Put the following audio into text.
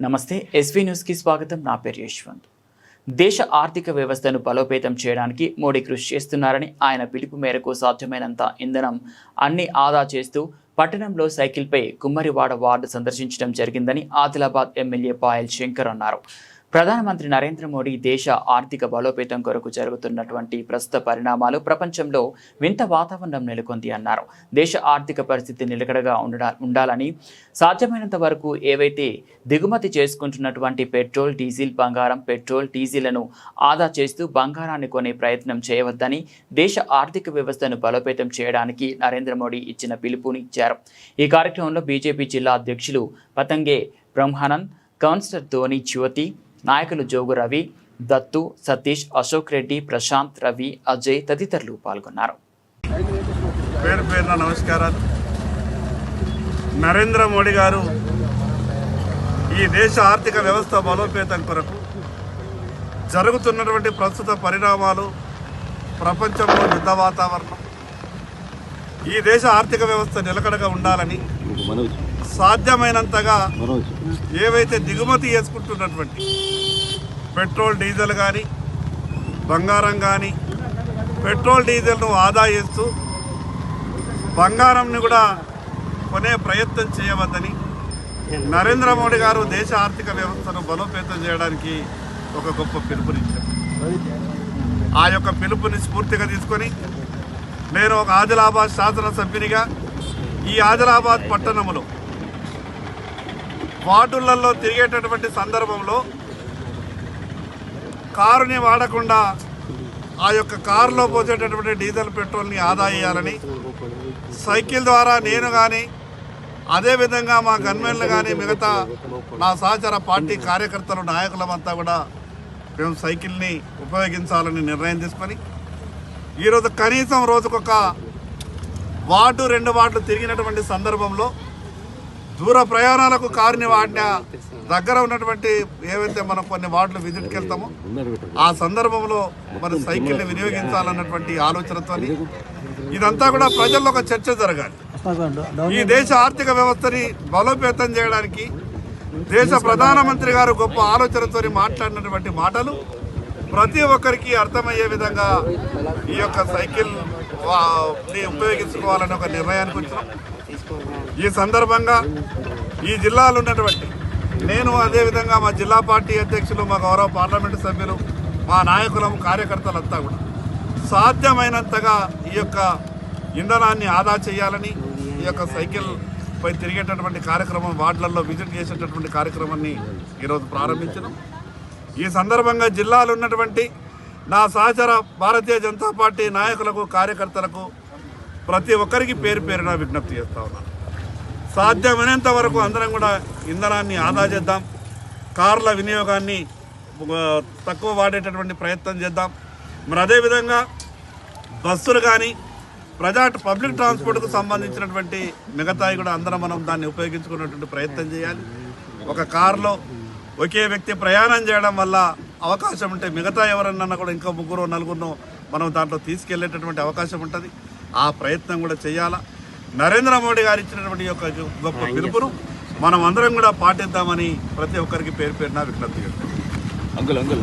నమస్తే ఎస్వీ న్యూస్కి స్వాగతం. నా పేరు యశ్వంత్. దేశ ఆర్థిక వ్యవస్థను బలోపేతం చేయడానికి మోడీ కృషి చేస్తున్నారని, ఆయన పిలుపు మేరకు సాధ్యమైనంత ఇంధనం అన్ని ఆదా చేస్తూ పట్టణంలో సైకిల్పై కుమ్మరివాడ వార్డు సందర్శించడం జరిగిందని ఆదిలాబాద్ ఎమ్మెల్యే పాయల్ శంకర్ అన్నారు. ప్రధానమంత్రి నరేంద్ర మోడీ దేశ ఆర్థిక బలోపేతం కొరకు జరుగుతున్నటువంటి ప్రస్తుత పరిణామాలు ప్రపంచంలో వింత వాతావరణం నెలకొంది అన్నారు. దేశ ఆర్థిక పరిస్థితి నిలకడగా ఉండాలని సాధ్యమైనంత వరకు ఏవైతే దిగుమతి చేసుకుంటున్నటువంటి పెట్రోల్, డీజిల్, బంగారం, పెట్రోల్, డీజిల్లను ఆదా చేస్తూ బంగారాన్ని కొనే ప్రయత్నం చేయవద్దని, దేశ ఆర్థిక వ్యవస్థను బలోపేతం చేయడానికి నరేంద్ర మోడీ ఇచ్చిన పిలుపునిచ్చారు. ఈ కార్యక్రమంలో బీజేపీ జిల్లా అధ్యక్షులు పతంగే బ్రహ్మానంద్, కౌన్సిలర్ ధోని జ్యోతి, నాయకులు జోగు రవి, దత్తు, సతీష్, అశోక్ రెడ్డి, ప్రశాంత్, రవి, అజయ్ తదితరులు పాల్గొన్నారు. పేరు పేరున నమస్కారాలు. నరేంద్ర మోడీ గారు ఈ దేశ ఆర్థిక వ్యవస్థ బలోపేతం కొరకు జరుగుతున్నటువంటి ప్రస్తుత పరిణామాలు, ప్రపంచంలో యుద్ధ వాతావరణం, ఈ దేశ ఆర్థిక వ్యవస్థ నిలకడగా ఉండాలని సాధ్యమైనంతగా ఏవైతే దిగుమతి చేసుకుంటున్నటువంటి పెట్రోల్, డీజిల్ కానీ, బంగారం కానీ, పెట్రోల్, డీజిల్ను ఆదా చేస్తూ బంగారంని కూడా కొనే ప్రయత్నం చేయవద్దని నరేంద్ర మోడీ గారు దేశ ఆర్థిక వ్యవస్థను బలోపేతం చేయడానికి ఒక గొప్ప పిలుపునిచ్చారు. ఆ యొక్క పిలుపుని స్ఫూర్తిగా తీసుకొని నేను ఒక ఆదిలాబాద్ శాసనసభ్యునిగా ఈ ఆదిలాబాద్ పట్టణంలో వార్డులలో తిరిగేటటువంటి సందర్భంలో కారుని వాడకుండా ఆ యొక్క కారులో పోసేటటువంటి డీజిల్, పెట్రోల్ని ఆదా చేయాలని సైకిల్ ద్వారా నేను కానీ, అదేవిధంగా మా గన్మెన్లు కానీ, మిగతా నా సహచర పార్టీ కార్యకర్తలు, నాయకులమంతా కూడా మేము సైకిల్ని ఉపయోగించాలని నిర్ణయం తీసుకొని ఈరోజు కనీసం రోజుకొక వార్డు, 2 వార్డులు తిరిగినటువంటి సందర్భంలో దూర ప్రయాణాలకు కారుని వాడిన దగ్గర ఉన్నటువంటి ఏవైతే మనం కొన్ని వార్డులు విజిట్కి వెళ్తామో ఆ సందర్భంలో మరి సైకిల్ని వినియోగించాలన్నటువంటి ఆలోచనతో ఇదంతా కూడా ప్రజల్లో ఒక చర్చ జరగాలి. ఈ దేశ ఆర్థిక వ్యవస్థని బలోపేతం చేయడానికి దేశ ప్రధానమంత్రి గారు గొప్ప ఆలోచనతో మాట్లాడినటువంటి మాటలు ప్రతి ఒక్కరికి అర్థమయ్యే విధంగా ఈ యొక్క సైకిల్ని ఉపయోగించుకోవాలని ఒక నిర్ణయానికి వచ్చినాం. ఈ సందర్భంగా ఈ జిల్లాలో ఉన్నటువంటి నేను, అదేవిధంగా మా జిల్లా పార్టీ అధ్యక్షులు, మా గౌరవ పార్లమెంటు సభ్యులు, మా నాయకులం, కార్యకర్తలంతా కూడా సాధ్యమైనంతగా ఈ యొక్క ఇంధనాన్ని ఆదా చేయాలని, ఈ యొక్క సైకిల్ పై తిరిగేటటువంటి కార్యక్రమం, వార్డులలో విజిట్ చేసేటటువంటి కార్యక్రమాన్ని ఈరోజు ప్రారంభించడం. ఈ సందర్భంగా జిల్లాలో ఉన్నటువంటి నా సహచర భారతీయ జనతా పార్టీ నాయకులకు, కార్యకర్తలకు ప్రతి ఒక్కరికి పేరు పేరున విజ్ఞప్తి చేస్తూ ఉన్నాను. సాధ్యమైనంత వరకు అందరం కూడా ఇంధనాన్ని ఆదా చేద్దాం, కార్ల వినియోగాన్ని తక్కువ వాడేటటువంటి ప్రయత్నం చేద్దాం. మరి అదేవిధంగా బస్సులు కానీ, పబ్లిక్ ట్రాన్స్పోర్ట్కు సంబంధించినటువంటి మిగతాయి కూడా అందరం మనం దాన్ని ఉపయోగించుకునేటువంటి ప్రయత్నం చేయాలి. ఒక కారులో ఒకే వ్యక్తి ప్రయాణం చేయడం వల్ల అవకాశం ఉంటే మిగతా ఎవరన్నా కూడా ఇంకా 3, 4 మనం దాంట్లో తీసుకెళ్లేటటువంటి అవకాశం ఉంటుంది. ఆ ప్రయత్నం కూడా చేయాలా. నరేంద్ర మోడీ గారు ఇచ్చినటువంటి యొక్క గొప్ప పిలుపును మనం అందరం కూడా పాటిద్దామని ప్రతి ఒక్కరికి పేరు పేరున విజ్ఞప్తి చేస్తాం.